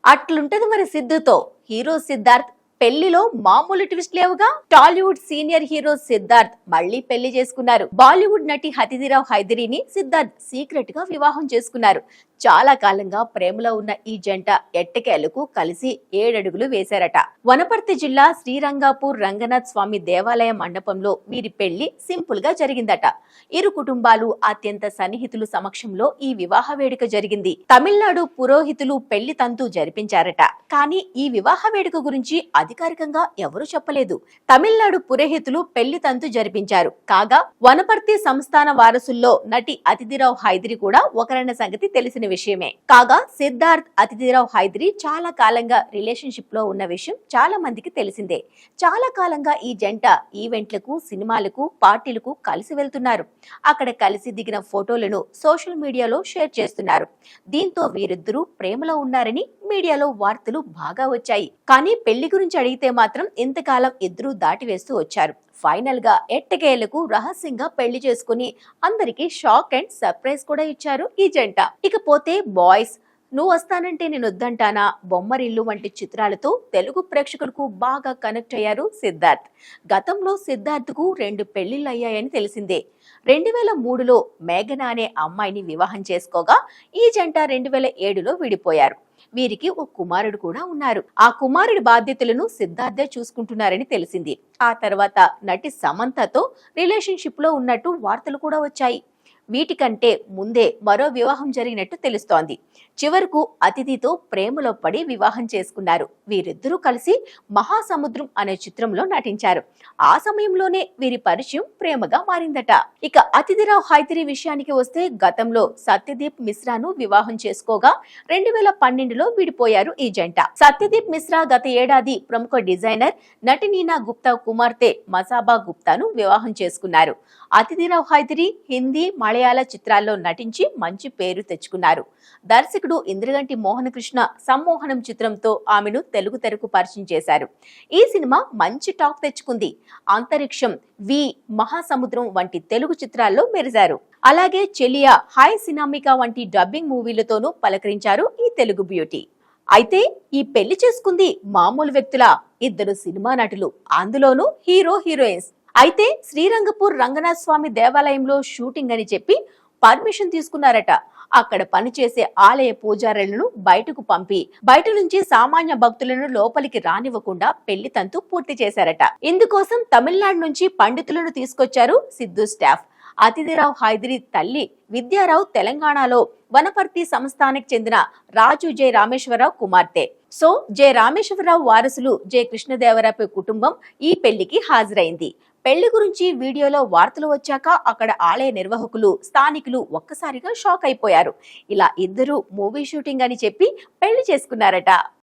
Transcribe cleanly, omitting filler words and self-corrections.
అట్లుంటది మరి సిద్ధుతో. హీరో సిద్ధార్థ్ పెళ్లిలో మామూలు ట్విస్ట్ లేవుగా. టాలీవుడ్ సీనియర్ హీరో సిద్ధార్థ్ మళ్ళీ పెళ్లి చేసుకున్నారు. బాలీవుడ్ నటి అతిథిరావు హైదరీని సిద్ధార్థ్ సీక్రెట్ గా వివాహం చేసుకున్నారు. చాలా కాలంగా ప్రేమలో ఉన్న ఈ జంట ఎట్టకేలకు కలిసి 7 అడుగులు వేశారట. వనపర్తి జిల్లా శ్రీరంగాపూర్ రంగనాథ్ స్వామి దేవాలయ మండపంలో వీరి పెళ్లి సింపుల్ గా జరిగిందట. ఇరు కుటుంబాలు అత్యంత సన్నిహితులు సమక్షంలో ఈ వివాహ వేడుక జరిగింది. తమిళనాడు పురోహితులు పెళ్లి తంతు జరిపించారట. కానీ ఈ వివాహ వేడుక గురించి అధికారికంగా ఎవరూ చెప్పలేదు. తమిళనాడు పురోహితులు పెళ్లి తంతు జరిపించారు. కాగా వనపర్తి సంస్థాన వారసుల్లో నటి అతిథిరావు హైదరి కూడా ఒకరన్న సంగతి తెలిసిన విషయమే. కాగా సిద్ధార్థ్ అతిథిరావు హైదరి చాలా కాలంగా రిలేషన్షిప్ లో ఉన్న విషయం చాలా మందికి తెలిసిందే. చాలా కాలంగా ఈ జంట ఈవెంట్లకు, సినిమాలకు, పార్టీలకు కలిసి వెళ్తున్నారు. అక్కడ కలిసి దిగిన ఫోటోలను సోషల్ మీడియాలో షేర్ చేస్తున్నారు. దీంతో వీరిద్దరూ ప్రేమలో ఉన్నారని మీడియాలో వార్తలు బాగా వచ్చాయి. కానీ పెళ్లి గురించి అడిగితే మాత్రం ఇంతకాలం ఇద్దరూ దాటివేస్తూ వచ్చారు. ఫైనల్ గా ఎట్టకేలకు రహస్యంగా పెళ్లి చేసుకుని అందరికి షాక్ అండ్ సర్ప్రైజ్ కూడా ఇచ్చారు ఈ జంట. ఇకపోతే బాయ్స్, నువ్వు వస్తానంటే నేను వద్దంటానా, బొమ్మరిల్లు వంటి చిత్రాలతో తెలుగు ప్రేక్షకులకు బాగా కనెక్ట్ అయ్యారు సిద్ధార్థ్. గతంలో సిద్ధార్థ్ కు 2 పెళ్లిళ్ళు అయ్యాయని తెలిసిందే. 2003లో మేఘనా అనే అమ్మాయిని వివాహం చేసుకోగా ఈ జంట 2007లో విడిపోయారు. వీరికి ఓ కుమారుడు కూడా ఉన్నారు. ఆ కుమారుడి బాధ్యతలను సిద్ధార్థే చూసుకుంటున్నారని తెలిసింది. ఆ తర్వాత నటి సమంతతో రిలేషన్షిప్ లో ఉన్నట్టు వార్తలు కూడా వచ్చాయి. వీటికంటే ముందే మరో వివాహం జరిగినట్టు తెలుస్తోంది. చివరకు అతిథితో ప్రేమలో పడి వివాహం చేసుకున్నారు. వీరిద్దరూ కలిసి మహాసముద్రం అనే చిత్రంలో నటించారు. ఆ సమయంలోనే వీరి పరిచయం ప్రేమగా మారిందట. ఇక అతిథిరావు హైదరి విషయానికి వస్తే గతంలో సత్యదీప్ మిశ్రాను వివాహం చేసుకోగా 2012లో విడిపోయారు ఈ జంట. సత్యదీప్ మిశ్రా గత ఏడాది ప్రముఖ డిజైనర్ నటి నీనా గుప్తా కుమార్తె మసాబా గుప్తాను వివాహం చేసుకున్నారు. అతిథిరావు హైదరి హిందీ, మలయాళ చిత్రాల్లో నటించి మంచి పేరు తెచ్చుకున్నారు. దర్శకుడు ఇంద్రగంటి మోహనకృష్ణ సమ్మోహనం చిత్రంతో ఆమెను తెలుగు తెరకు పరిచయం చేశారు. ఈ సినిమా మంచి టాక్ తెచ్చుకుంది. అంతరిక్షం, వి, మహాసముద్రం వంటి తెలుగు చిత్రాల్లో మెరిశారు. అలాగే చెలియా, హాయ్ సినామిక వంటి డబ్బింగ్ మూవీలతోనూ పలకరించారు ఈ తెలుగు బ్యూటీ. అయితే ఈ పెళ్లి చేసుకుంది మామూలు వ్యక్తుల, ఇద్దరు సినిమా నటులు, అందులోనూ హీరో హీరోయిన్స్. అయితే శ్రీరంగపూర్ రంగనాథ్ స్వామి దేవాలయంలో షూటింగ్ అని చెప్పి పర్మిషన్ తీసుకున్నారట. అక్కడ పనిచేసే ఆలయ పూజారులను బయటకు పంపి బయట నుంచి సామాన్య భక్తులను లోపలికి రానివ్వకుండా పెళ్లి తంతు పూర్తి చేశారట. ఇందుకోసం తమిళనాడు నుంచి పండితులను తీసుకొచ్చారు సిద్ధు స్టాఫ్. అతిథిరావు హైదరి తల్లి విద్యారావు తెలంగాణలో వనపర్తి సంస్థానికి చెందిన రాజు జె రామేశ్వరరావు కుమార్తె. సో జె రామేశ్వరరావు వారసులు జె కృష్ణదేవరాయ కుటుంబం ఈ పెళ్లికి హాజరైంది. పెళ్లి గురించి వీడియోలో వార్తలు వచ్చాక అక్కడ ఆలయ నిర్వాహకులు, స్థానికులు ఒక్కసారిగా షాక్ అయిపోయారు. ఇలా ఇద్దరు మూవీ షూటింగ్ అని చెప్పి పెళ్లి చేసుకున్నారట.